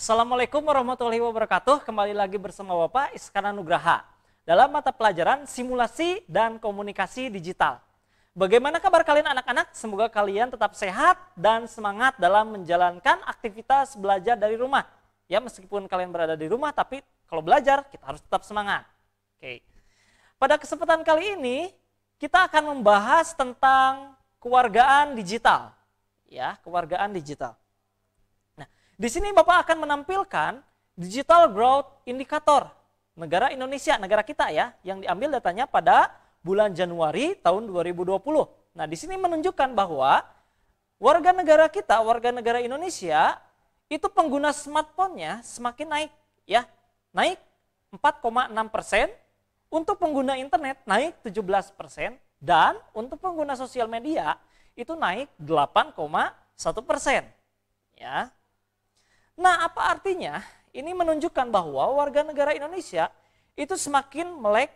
Assalamualaikum warahmatullahi wabarakatuh. Kembali lagi bersama Bapak Iskandar Nugraha dalam mata pelajaran simulasi dan komunikasi digital. Bagaimana kabar kalian anak-anak? Semoga kalian tetap sehat dan semangat dalam menjalankan aktivitas belajar dari rumah. Ya, meskipun kalian berada di rumah, tapi kalau belajar kita harus tetap semangat. Oke. Pada kesempatan kali ini kita akan membahas tentang kewargaan digital. Ya, kewargaan digital. Di sini Bapak akan menampilkan Digital Growth Indicator negara Indonesia, negara kita ya, yang diambil datanya pada bulan Januari tahun 2020. Nah, di sini menunjukkan bahwa warga negara kita, warga negara Indonesia, itu pengguna smartphone-nya semakin naik ya. Naik 4,6%, untuk pengguna internet naik 17%, dan untuk pengguna sosial media itu naik 8,1%. Ya. Nah, apa artinya? Ini menunjukkan bahwa warga negara Indonesia itu semakin melek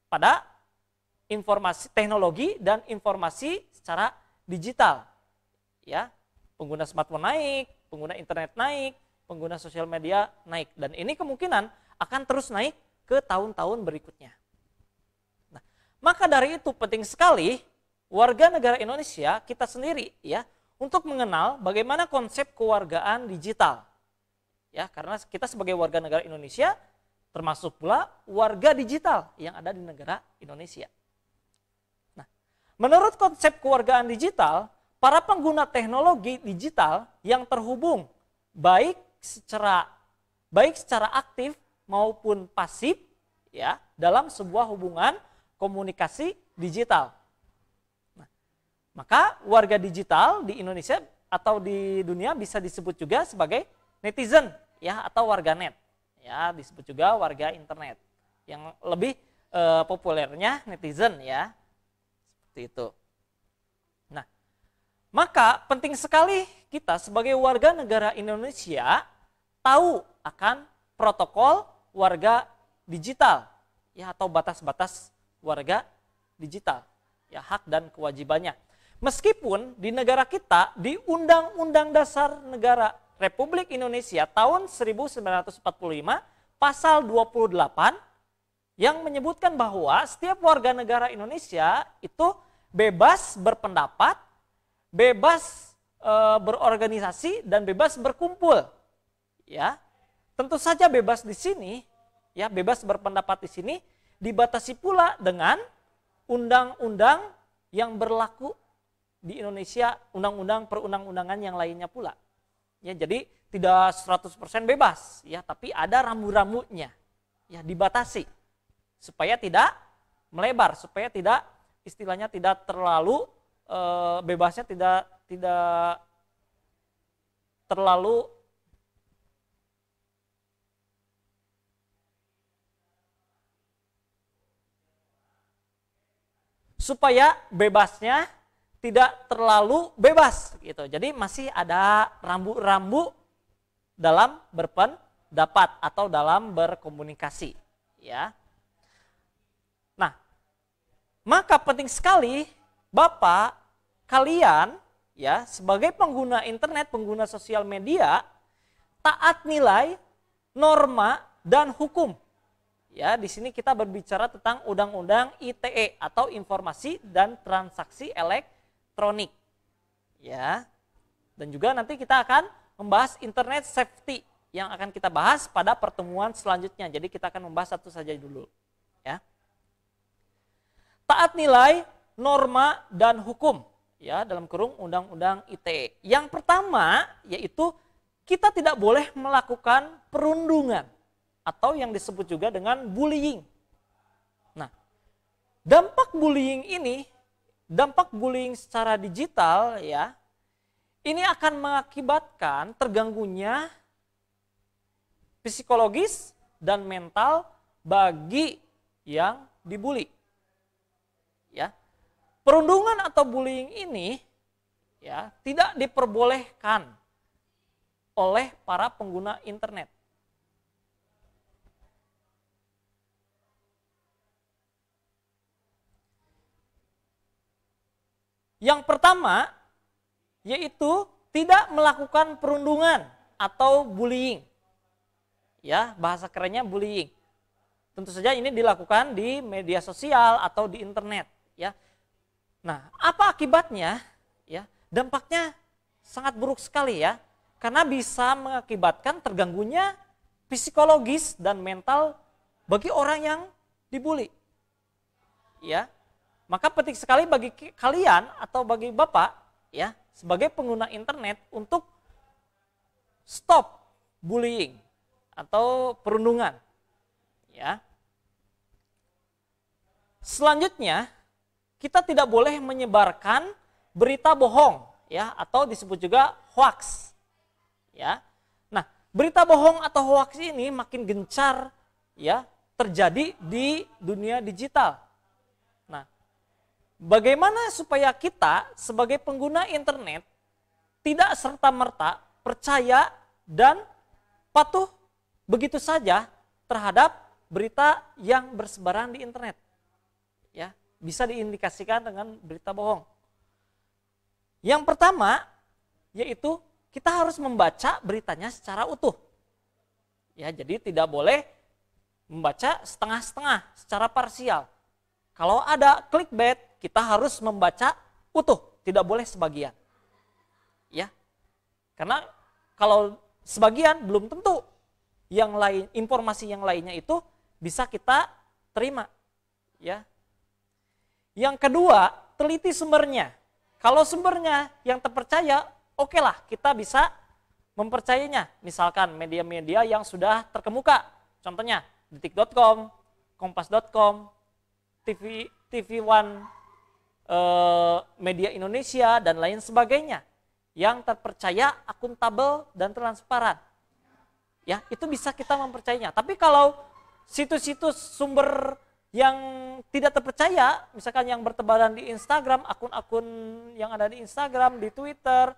pada informasi teknologi dan informasi secara digital. Ya, pengguna smartphone naik, pengguna internet naik, pengguna sosial media naik, dan ini kemungkinan akan terus naik ke tahun-tahun berikutnya. Nah, maka dari itu penting sekali warga negara Indonesia kita sendiri ya untuk mengenal bagaimana konsep kewargaan digital. Ya, karena kita sebagai warga negara Indonesia termasuk pula warga digital yang ada di negara Indonesia. Nah, menurut konsep kewargaan digital, para pengguna teknologi digital yang terhubung baik secara aktif maupun pasif ya dalam sebuah hubungan komunikasi digital. Nah, maka warga digital di Indonesia atau di dunia bisa disebut juga sebagai netizen ya atau warganet ya, disebut juga warga internet, yang lebih populernya netizen ya, seperti itu. Nah, maka penting sekali kita sebagai warga negara Indonesia tahu akan protokol warga digital ya atau batas-batas warga digital ya, hak dan kewajibannya. Meskipun di negara kita di Undang-Undang Dasar Negara Republik Indonesia tahun 1945 pasal 28 yang menyebutkan bahwa setiap warga negara Indonesia itu bebas berpendapat, bebas berorganisasi, dan bebas berkumpul. Ya, tentu saja bebas di sini, ya bebas berpendapat di sini dibatasi pula dengan undang-undang yang berlaku di Indonesia, undang-undang perundang-undangan yang lainnya pula. Ya, jadi tidak 100% bebas ya, tapi ada rambu-rambunya. Ya, dibatasi supaya tidak melebar, supaya tidak istilahnya tidak terlalu bebasnya tidak terlalu supaya bebasnya tidak terlalu bebas gitu. Jadi masih ada rambu-rambu dalam berpendapat atau dalam berkomunikasi, ya. Nah, maka penting sekali Bapak kalian ya sebagai pengguna internet, pengguna sosial media taat nilai, norma dan hukum. Ya, di sini kita berbicara tentang Undang-Undang ITE atau Informasi dan Transaksi Elektronik. Ya. Dan juga nanti kita akan membahas internet safety yang akan kita bahas pada pertemuan selanjutnya. Jadi kita akan membahas satu saja dulu, ya. Taat nilai, norma dan hukum, ya, dalam kurung Undang-Undang ITE. Yang pertama yaitu kita tidak boleh melakukan perundungan atau yang disebut juga dengan bullying. Nah, dampak bullying secara digital ya, ini akan mengakibatkan terganggunya psikologis dan mental bagi yang dibully. Ya. Perundungan atau bullying ini ya tidak diperbolehkan oleh para pengguna internet. Yang pertama yaitu tidak melakukan perundungan atau bullying. Ya, bahasa kerennya bullying. Tentu saja ini dilakukan di media sosial atau di internet, ya. Nah, apa akibatnya? Ya, dampaknya sangat buruk sekali ya. Karena bisa mengakibatkan terganggunya psikologis dan mental bagi orang yang dibully. Ya. Maka penting sekali bagi kalian atau bagi Bapak ya, sebagai pengguna internet untuk stop bullying atau perundungan. Ya. Selanjutnya, kita tidak boleh menyebarkan berita bohong ya, atau disebut juga hoax. Ya. Nah, berita bohong atau hoax ini makin gencar ya terjadi di dunia digital. Nah, bagaimana supaya kita sebagai pengguna internet tidak serta-merta percaya dan patuh begitu saja terhadap berita yang bersebaran di internet. Ya, bisa diindikasikan dengan berita bohong. Yang pertama yaitu kita harus membaca beritanya secara utuh. Ya, jadi tidak boleh membaca setengah-setengah, secara parsial. Kalau ada clickbait, kita harus membaca utuh, tidak boleh sebagian. Ya. Karena kalau sebagian belum tentu yang lain, informasi yang lainnya itu bisa kita terima. Ya. Yang kedua, teliti sumbernya. Kalau sumbernya yang terpercaya, oke lah, kita bisa mempercayainya. Misalkan media-media yang sudah terkemuka. Contohnya detik.com, kompas.com, TV One, Media Indonesia, dan lain sebagainya. Yang terpercaya, akuntabel, dan transparan. Ya, itu bisa kita mempercayainya. Tapi kalau situs-situs sumber yang tidak terpercaya, misalkan yang bertebaran di Instagram, akun-akun yang ada di Instagram, di Twitter,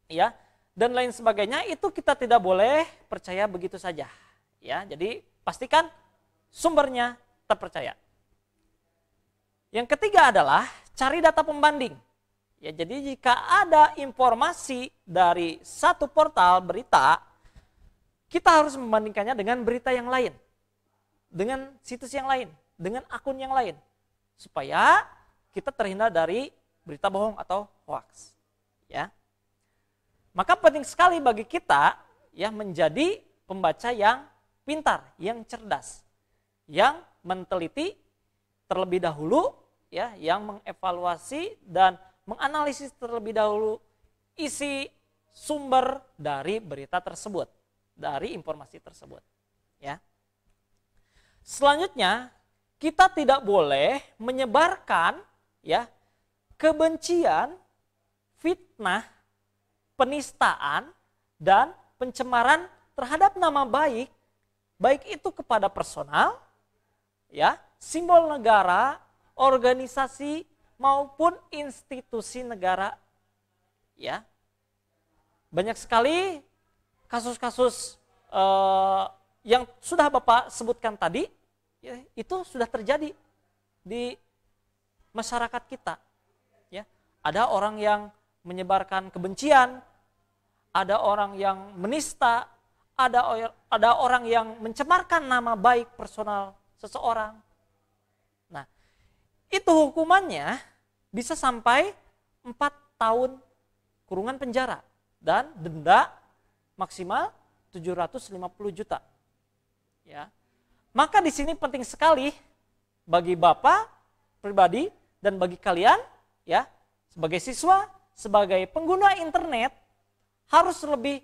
ya, dan lain sebagainya, itu kita tidak boleh percaya begitu saja. Ya, jadi pastikan sumbernya terpercaya. Yang ketiga adalah cari data pembanding. Ya, jadi jika ada informasi dari satu portal berita, kita harus membandingkannya dengan berita yang lain, dengan situs yang lain, dengan akun yang lain, supaya kita terhindar dari berita bohong atau hoax. Ya. Maka penting sekali bagi kita ya menjadi pembaca yang pintar, yang cerdas, yang meneliti terlebih dahulu, ya, yang mengevaluasi dan menganalisis terlebih dahulu isi sumber dari berita tersebut, dari informasi tersebut. Ya. Selanjutnya, kita tidak boleh menyebarkan ya kebencian, fitnah, penistaan, dan pencemaran terhadap nama baik, baik itu kepada personal, ya, simbol negara, organisasi, maupun institusi negara. Ya. Banyak sekali kasus-kasus yang sudah Bapak sebutkan tadi, ya, itu sudah terjadi di masyarakat kita. Ya. Ada orang yang menyebarkan kebencian, ada orang yang menista, ada orang yang mencemarkan nama baik personal seseorang. Nah, itu hukumannya bisa sampai 4 tahun kurungan penjara dan denda maksimal 750 juta. Ya. Maka di sini penting sekali bagi Bapak pribadi dan bagi kalian ya, sebagai siswa, sebagai pengguna internet harus lebih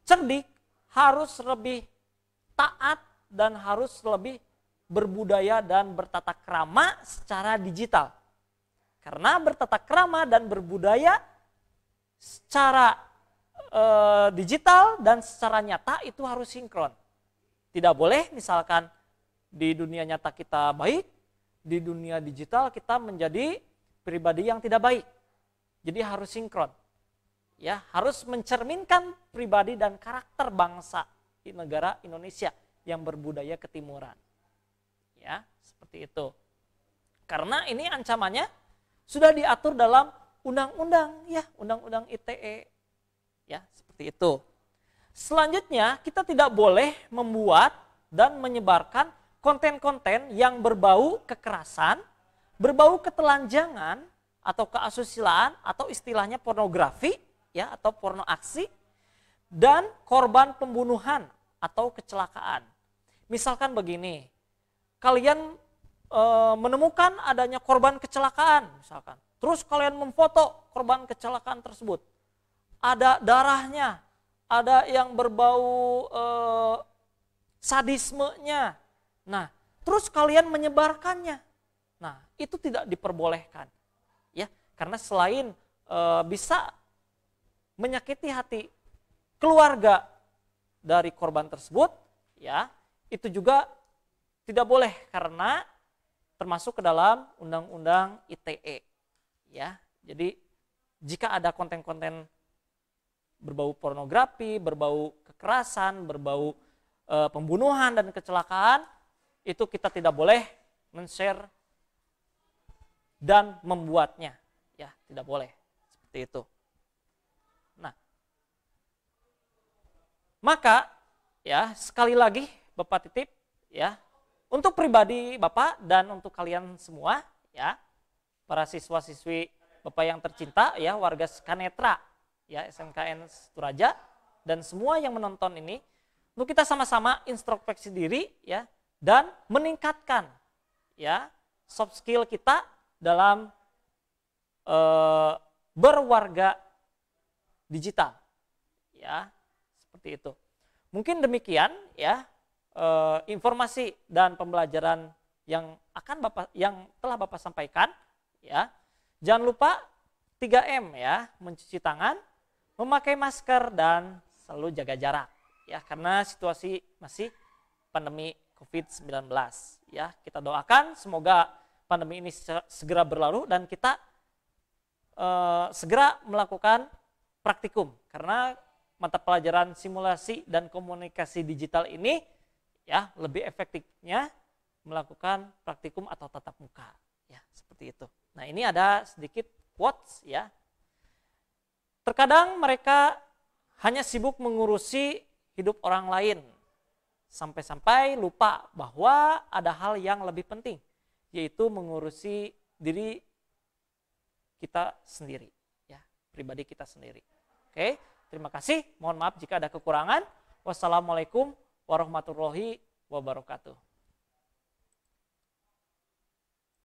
cerdik, harus lebih taat, dan harus lebih berbudaya dan bertata krama secara digital. Karena bertata krama dan berbudaya secara digital dan secara nyata itu harus sinkron. Tidak boleh misalkan di dunia nyata kita baik, di dunia digital kita menjadi pribadi yang tidak baik. Jadi harus sinkron. Ya, harus mencerminkan pribadi dan karakter bangsa di negara Indonesia yang berbudaya ketimuran. Ya, seperti itu. Karena ini ancamannya sudah diatur dalam undang-undang ya, undang-undang ITE. Ya, seperti itu. Selanjutnya, kita tidak boleh membuat dan menyebarkan konten-konten yang berbau kekerasan, berbau ketelanjangan atau keasusilaan atau istilahnya pornografi ya atau porno aksi dan korban pembunuhan atau kecelakaan. Misalkan begini, kalian menemukan adanya korban kecelakaan misalkan. Terus kalian memfoto korban kecelakaan tersebut. Ada darahnya, ada yang berbau sadismenya. Nah, terus kalian menyebarkannya. Nah, itu tidak diperbolehkan. Ya, karena selain bisa menyakiti hati keluarga dari korban tersebut, ya, itu juga tidak boleh karena termasuk ke dalam Undang-Undang ITE. Ya, jadi jika ada konten-konten berbau pornografi, berbau kekerasan, berbau pembunuhan dan kecelakaan, itu kita tidak boleh men-share dan membuatnya. Ya, tidak boleh seperti itu. Nah, maka ya sekali lagi Bapak titip ya untuk pribadi Bapak dan untuk kalian semua ya, para siswa-siswi Bapak yang tercinta ya, warga Skanetra ya, SMKN Turaja dan semua yang menonton ini, untuk kita sama-sama introspeksi diri ya dan meningkatkan ya soft skill kita dalam berwarga digital ya, seperti itu. Mungkin demikian ya informasi dan pembelajaran yang telah Bapak sampaikan ya. Jangan lupa 3M ya, mencuci tangan, memakai masker dan selalu jaga jarak ya, karena situasi masih pandemi COVID-19 ya. Kita doakan semoga pandemi ini segera berlalu dan kita segera melakukan praktikum, karena mata pelajaran simulasi dan komunikasi digital ini ya lebih efektifnya melakukan praktikum atau tatap muka ya, seperti itu. Nah, ini ada sedikit quotes ya. Terkadang mereka hanya sibuk mengurusi hidup orang lain sampai-sampai lupa bahwa ada hal yang lebih penting, yaitu mengurusi diri kita sendiri ya, pribadi kita sendiri. Oke, terima kasih. Mohon maaf jika ada kekurangan. Wassalamualaikum warahmatullahi wabarakatuh.